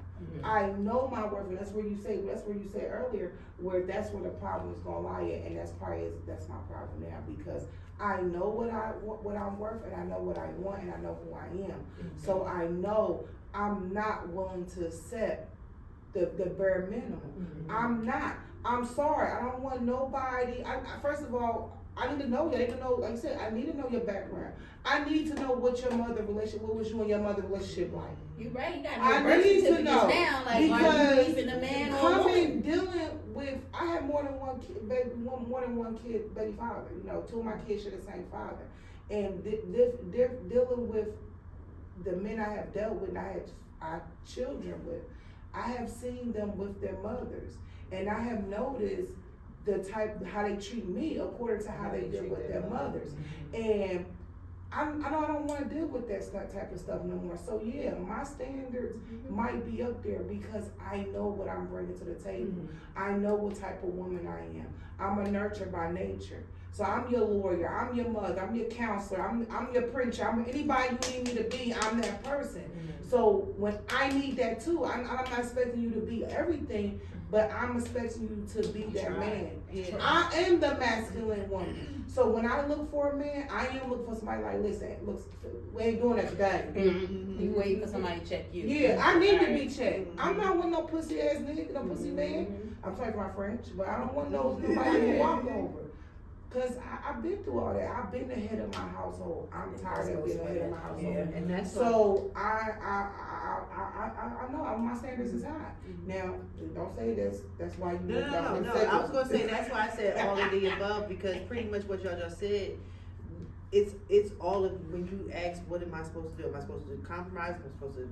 I know my worth, and that's where you said earlier, where that's where the problem is gonna lie at, and that's my problem now, because I know what I'm worth, and I know what I want, and I know who I am. So I know I'm not willing to accept the bare minimum. I'm not. I'm sorry. I don't want nobody. First of all, I need to know you. I need to know, like I said, I need to know your background. I need to know what was you and your mother relationship like. You right. You got I your birth need to certificates know, now. Like, are you because keeping a man or a woman? coming dealing with, I have more than one kid, more than one kid, baby father. You know, 2 of my kids share the same father, and they're dealing with the men I have dealt with, and I have children with. I have seen them with their mothers, and I have noticed the type how they treat me according to how they deal with their mothers, and I don't want to deal with that type of stuff no more. So yeah, my standards might be up there because I know what I'm bringing to the table. I know what type of woman I am. I'm a nurturer by nature. So I'm your lawyer, I'm your mother, I'm your counselor, I'm your preacher, I'm anybody you need me to be, I'm that person. So when I need that too, I'm not expecting you to be everything, but I'm expecting you to be that man. Yeah. I am the masculine woman. So when I look for a man, I am looking for somebody like, listen, look, we ain't doing that today. You waiting for somebody to check you. Yeah, I need to be checked. I'm not with no pussy ass nigga, no pussy man. I'm sorry for my French, but I don't want nobody to walk over. Cause I've been through all that. I've been the head of my household. I'm tired of being the head of my household. Yeah, and that's So I know my standards is high. Now, don't say that's why you. No. I was gonna say that's why I said all of the above, because pretty much what y'all just said, it's all of, when you ask what am I supposed to do? Am I supposed to compromise? Am I supposed to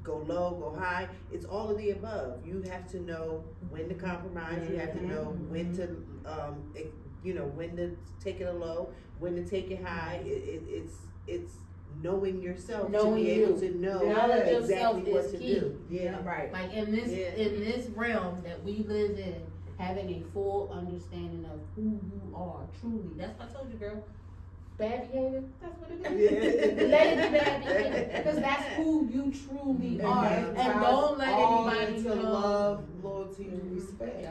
go low, go high? It's all of the above. You have to know when to compromise. You have to know when to when to take it a low, when to take it high. It's knowing yourself, to be able to know Knowledge of self exactly what is to key. do. Yeah. right. Like in this realm that we live in, having a full understanding of who you are truly. That's what I told you, girl. Bad behavior, that's what it is. Let it be bad behavior, because that's who you truly are. And don't let anybody to know. love, loyalty, and respect.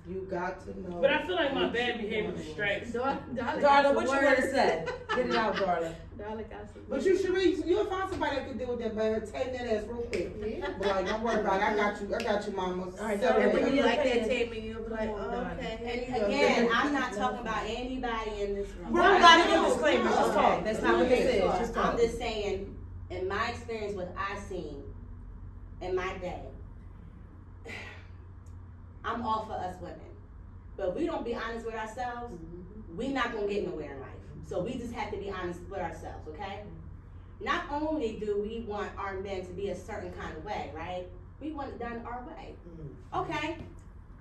You got to know. But I feel like my bad behavior distracts. Darla, what you want to say? Get it out, Darla. But you'll find somebody that can deal with that, but take that ass real quick. But like, don't worry about it. I got you, mama. All right, Settle Darla, it. when You you like pay that it. Tammy, you'll be like, oh, okay. And again, I'm not talking about anybody in this room. We don't gotta do disclaimers. Just talk. That's not what this is. Sure. Just talk. I'm just saying, in my experience, what I've seen in my day, I'm all for us women. But if we don't be honest with ourselves, we're not gonna get nowhere in life. So we just have to be honest with ourselves, okay? Not only do we want our men to be a certain kind of way, right? We want it done our way. Okay.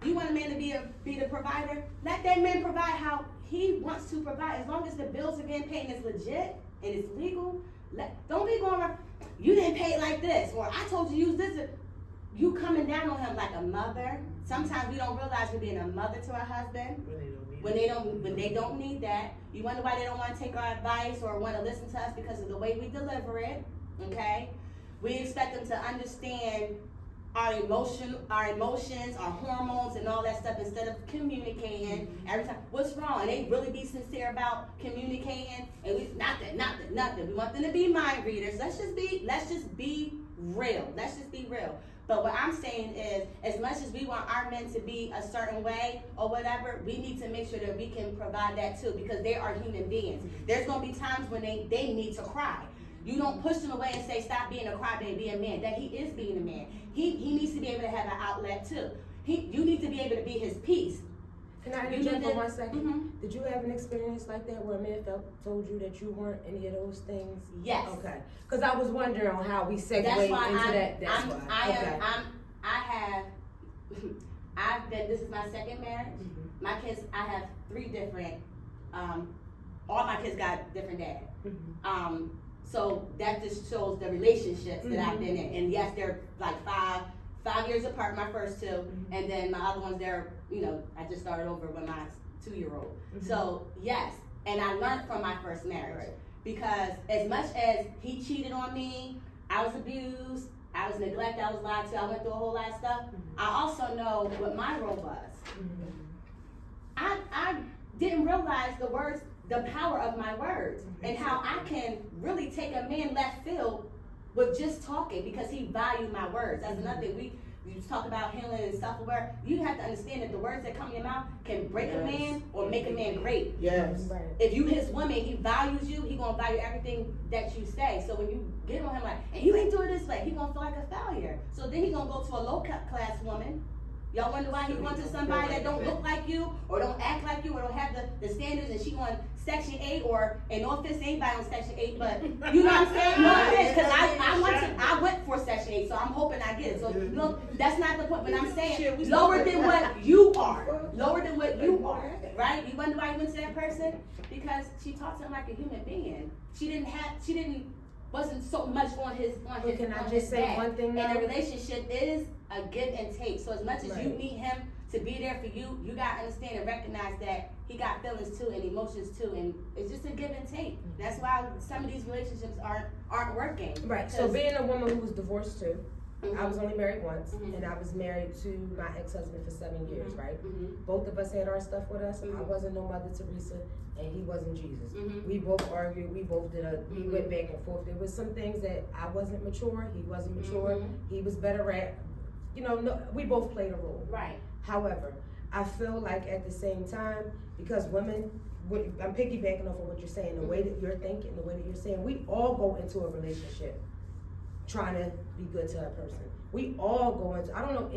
You want a man to be the provider? Let that man provide how he wants to provide. As long as the bills are getting paid and it's legit and it's legal, don't be going around, you didn't pay it like this, or I told you to use this. You coming down on him like a mother. Sometimes we don't realize we're being a mother to our husband when they don't need that. You wonder why they don't want to take our advice or want to listen to us because of the way we deliver it. Okay, we expect them to understand our emotions, our hormones, and all that stuff instead of communicating every time. What's wrong? And they really be sincere about communicating. And we nothing. We want them to be mind readers. Let's just be real. Let's just be real. But what I'm saying is, as much as we want our men to be a certain way or whatever, we need to make sure that we can provide that too, because they are human beings. There's gonna be times when they need to cry. You don't push them away and say, stop being a crybaby, be a man. That he is being a man. He needs to be able to have an outlet too. You need to be able to be his peace. Can I interject for 1 second? Mm-hmm. Did you have an experience like that where a man told you that you weren't any of those things? Yes. Okay. Because I was wondering on how we segue into that. This is my second marriage. Mm-hmm. My kids, I have 3 different, all my kids got different dads. Mm-hmm. So that just shows the relationships that I've been in. And yes, they're like 5 years apart, my first 2, and then my other ones, they're, I just started over with my 2-year-old. So yes, and I learned from my first marriage, because as much as he cheated on me, I was abused, I was neglected, I was lied to, I went through a whole lot of stuff. I also know what my role was. I didn't realize the power of my words, and how I can really take a man left field with just talking, because he valued my words. That's another thing. You talk about healing and self-aware. You have to understand that the words that come in your mouth can break a man or make a man great. Yes. Right. If you his woman, he values you, he gonna value everything that you say. So when you get on him like, and you ain't doing this way, he gonna feel like a failure. So then he gonna go to a low-class woman. Y'all wonder why he went to somebody that don't look like you, or don't act like you, or don't have the standards, and she want Section 8, or in no offense, anybody on Section 8, but you know what I'm saying? No offense, because I went for Section 8, so I'm hoping I get it. So look, that's not the point, but I'm saying lower than what you are. Lower than what you are, right? You wonder why you went to that person? Because she talked to him like a human being. Wasn't so much on his Can I just say one thing now? And a relationship is a give and take. So as much as you need him to be there for you, you gotta understand and recognize that he got feelings too and emotions too, and it's just a give and take. That's why some of these relationships aren't working. Right. So being a woman who was divorced too, I was only married once, and I was married to my ex-husband for 7 years, right? Both of us had our stuff with us. I wasn't no Mother Teresa, and he wasn't Jesus. We both argued. We both we went back and forth. There was some things that I wasn't mature. He wasn't mature. He was better at, we both played a role. Right. However, I feel like at the same time, because women, I'm piggybacking off of what you're saying, the way that you're thinking, the way that you're saying, we all go into a relationship trying to be good to a person. We all go into, I don't know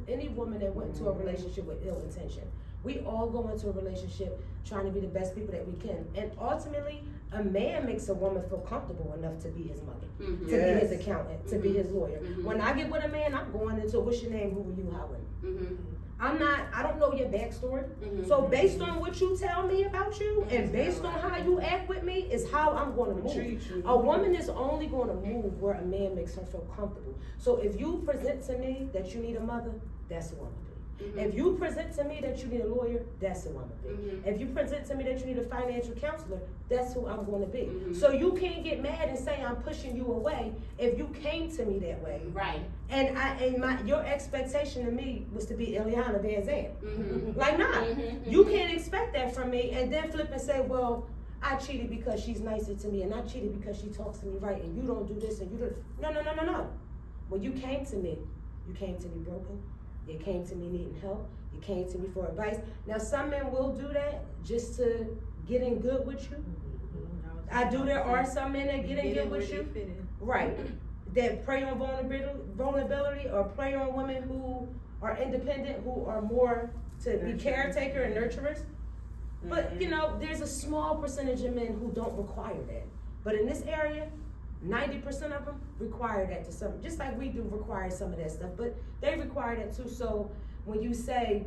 any woman that went into a relationship with ill intention. We all go into a relationship trying to be the best people that we can. And ultimately, a man makes a woman feel comfortable enough to be his mother, to be his accountant, to be his lawyer. When I get with a man, I'm going into, what's your name, who are you, how are you? I don't know your backstory. So based on what you tell me about you, and based on how you act with me, is how I'm going to move. A woman is only going to move where a man makes her feel comfortable. So if you present to me that you need a mother, that's who I'm going to be. If you present to me that you need a lawyer, that's who I'm going to be. If you present to me that you need a financial counselor, that's who I'm going to be. So you can't get mad and say I'm pushing you away if you came to me that way. Right. And your expectation to me was to be Ileana Van Zandt. Like, nah, you can't expect that from me, and then flip and say, well, I cheated because she's nicer to me, and I cheated because she talks to me right, and you don't do this, and you do. No. When you came to me broken. You came to me needing help. You came to me for advice. Now, some men will do that just to get in good with you. There are some men that get in good with you. Right. That prey on vulnerability, or prey on women who are independent, who are more to be caretaker and nurturers. But, there's a small percentage of men who don't require that. But in this area, 90% of them require that to some, just like we do require some of that stuff, but they require that too. So when you say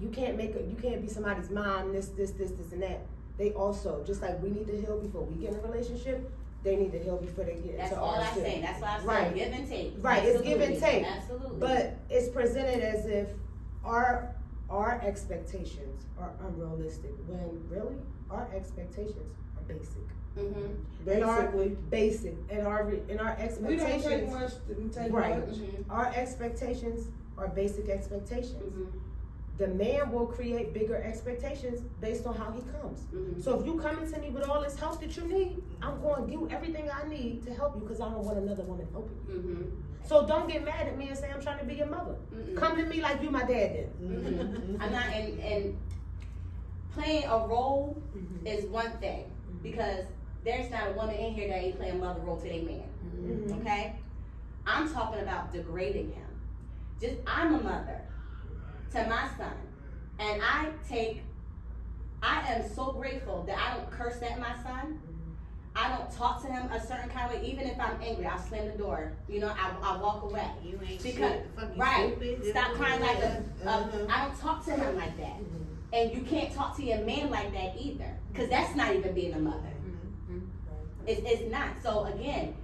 you can't be somebody's mom, this, and that. They also, just like we need to heal before we get in a relationship, they need to heal before they get That's into all ours I'm too. saying. That's why I Right. said give and take. Right, it's give and take. Absolutely. But it's presented as if our expectations are unrealistic, when really our expectations are basic. Mm-hmm. Basic, and our We don't take expectations, much to take Right. much. our expectations are basic expectations. Mm-hmm. The man will create bigger expectations based on how he comes. Mm-hmm. So if you coming to me with all this help that you need, I'm going to give you everything I need to help you, because I don't want another woman helping you. Mm-hmm. So don't get mad at me and say I'm trying to be your mother. Mm-mm. Come to me like you my dad did. Mm-hmm. I'm not, and playing a role is one thing, because there's not a woman in here that ain't playing mother role to their man. Mhm. Okay? I'm talking about degrading him. I'm a mother to my son, and I am so grateful that I don't curse at my son. I don't talk to him a certain kind of way. Even if I'm angry, I'll slam the door. I walk away. You ain't Because, shit. Fuck you, right, stupid. stop crying like I don't talk to him like that. And you can't talk to your man like that either, because that's not even being a mother. It's not. So again,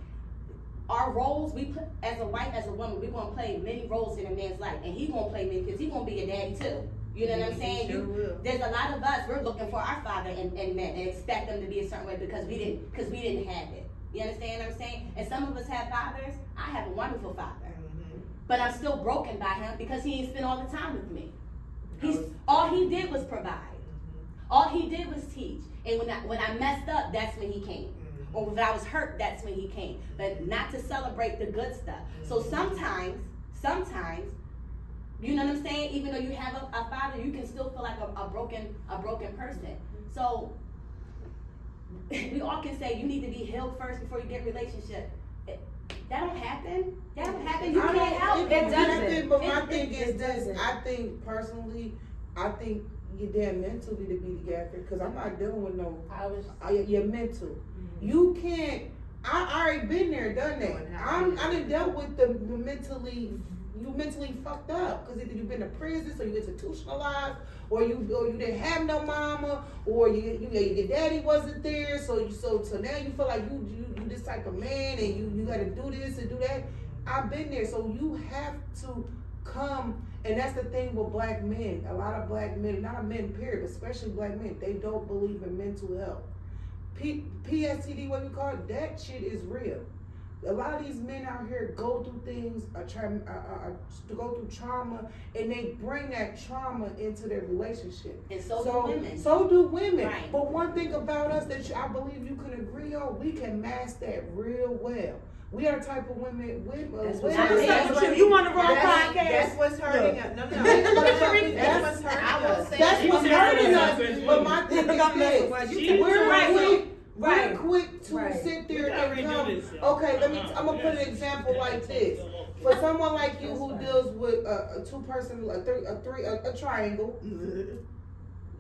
our roles, we put, as a wife, as a woman, we're gonna play many roles in a man's life, and he's gonna play many, because he's gonna be your daddy too. You know what I'm saying? Sure will. There's a lot of us, we're looking for our father and men and expect them to be a certain way because we didn't have it. You understand what I'm saying? And some of us have fathers. I have a wonderful father, but I'm still broken by him because he ain't spent all the time with me. All he did was provide. All he did was teach. And when I messed up, that's when he came. Or when I was hurt, that's when he came. But not to celebrate the good stuff. So sometimes, you know what I'm saying? Even though you have a father, you can still feel like a broken person. So we all can say you need to be healed first before you get a relationship. That don't happen. That don't happen. You can't help it doesn't. But my thing is this. I think personally, you're damn mental to be together, because I'm not dealing with no. You're mental. You can't. I already been there, done that. I done dealt with the mentally. You mentally fucked up because either you've been to prison, so you institutionalized, or you didn't have no mama, or your daddy wasn't there, so now you feel like you this type of man, and you got to do this and do that. I've been there, so you have to come. And that's the thing with black men. A lot of black men, not men period, but especially black men, they don't believe in mental health. PSTD, what we call it, that shit is real. A lot of these men out here go through things, go through trauma, and they bring that trauma into their relationship. And so do women. So do women. Right. But one thing about us that I believe you can agree on, we can mask that real well. We are the type of women. You want to run a podcast? That's what's hurting us. No. That's what's hurting us. But my thing is this. We're quick to sit there and come. Okay, I'm gonna put an example like this. For someone like you who deals with a two-person, a triangle,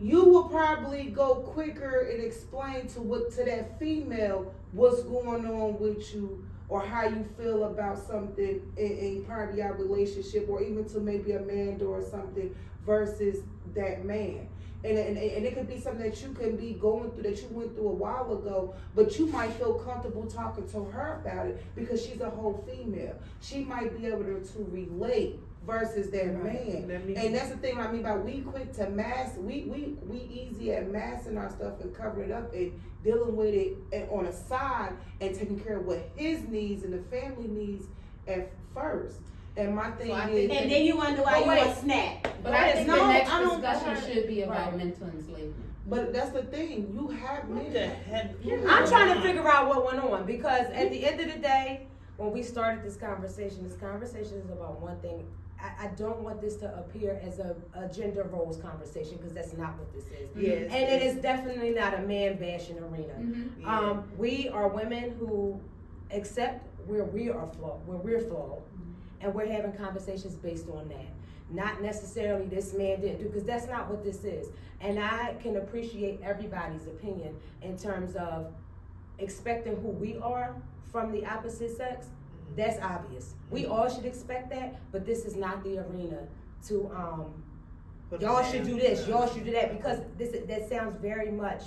you will probably go quicker and explain to that female what's going on with you, or how you feel about something in part of your relationship, or even to maybe a man or something versus that man. And it could be something that you can be going through, that you went through a while ago, but you might feel comfortable talking to her about it because she's a whole female. She might be able to relate versus that man. And that's the thing I mean by we quick to mask. We easy at masking our stuff and covering it up and dealing with it on a side and taking care of what his needs and the family needs at first. And my thing is, and then you wonder why you want to snap. But I think the next discussion should be about mental enslavement. But that's the thing. You have men. I'm trying to figure out what went on, because at the end of the day, when we started this conversation is about one thing. I don't want this to appear as a gender roles conversation, because that's not what this is. Yes. And it is definitely not a man bashing arena. Mm-hmm. Yeah. We are women who accept where we're flawed, and we're having conversations based on that. Not necessarily this man didn't do, because that's not what this is. And I can appreciate everybody's opinion in terms of expecting who we are from the opposite sex. That's obvious. We all should expect that, but this is not the arena y'all should do this, y'all should do that, because that sounds very much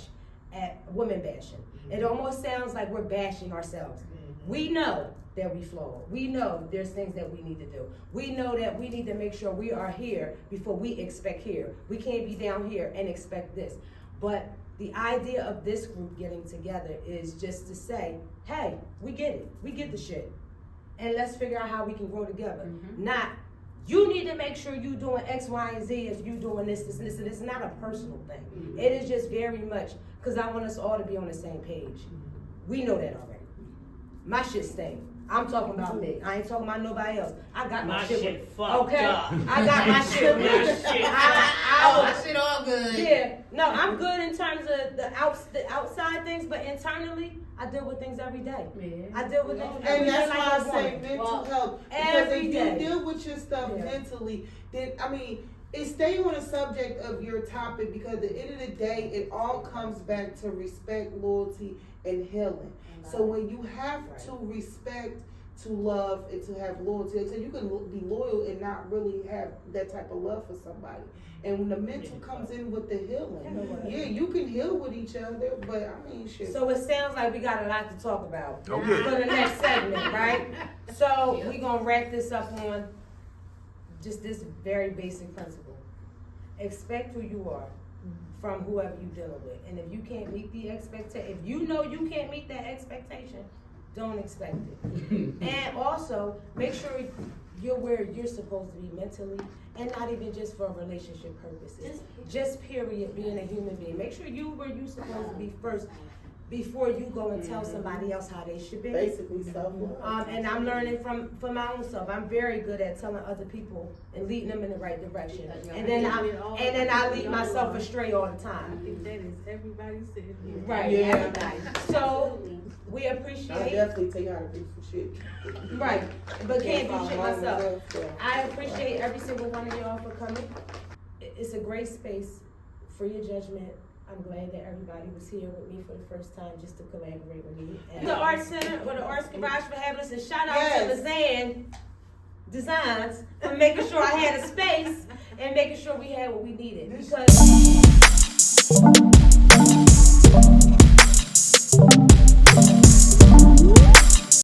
at women bashing. It almost sounds like we're bashing ourselves. We know that we flawed. We know there's things that we need to do. We know that we need to make sure we are here before we expect here. We can't be down here and expect this. But the idea of this group getting together is just to say, hey, we get it. We get the shit. And let's figure out how we can grow together. Not, you need to make sure you doing X, Y, and Z if you doing this, and this. It's not a personal thing. It is just very much, because I want us all to be on the same page. We know that already. My shit stink. I'm talking about me. I ain't talking about nobody else. I got my shit fucked okay. up. I got my shit. My shit all good. Yeah. No, I'm good in terms of the outside things, but internally, I deal with things every day. Yeah. I deal with things every And day. that's like why I a say woman. mental health. Because every if day. you deal with your stuff mentally, then, I mean, stay on the subject of your topic, because at the end of the day, it all comes back to respect, loyalty, and healing. So when you have to respect, to love, and to have loyalty, so you can be loyal and not really have that type of love for somebody. And when the mental comes in with the healing, yeah, you can heal with each other, but I mean, shit. So it sounds like we got a lot to talk about Okay. for the next segment, right? So we're going to wrap this up on just this very basic principle. Expect who you are from whoever you're dealing with. And if you can't meet the expectation, if you know you can't meet that expectation, don't expect it. And also, make sure you're where you're supposed to be mentally, and not even just for relationship purposes. Just period, being a human being. Make sure you where you're supposed to be first before you go and tell somebody else how they should be. Basically self-love. And I'm learning from my own self. I'm very good at telling other people and leading them in the right direction. And then I lead myself astray all the I time. think that is everybody said here. Right. Yeah. So we I appreciate definitely tell you how to do some shit. right, but can't do shit myself. Yeah. I appreciate every single one of y'all for coming. It's a great space. Free your judgment. I'm glad that everybody was here with me for the first time just to collaborate with me. And the Arts Center or the Arts Garage for having us, and shout out to Lizanne Designs for making sure I had a space and making sure we had what we needed. Because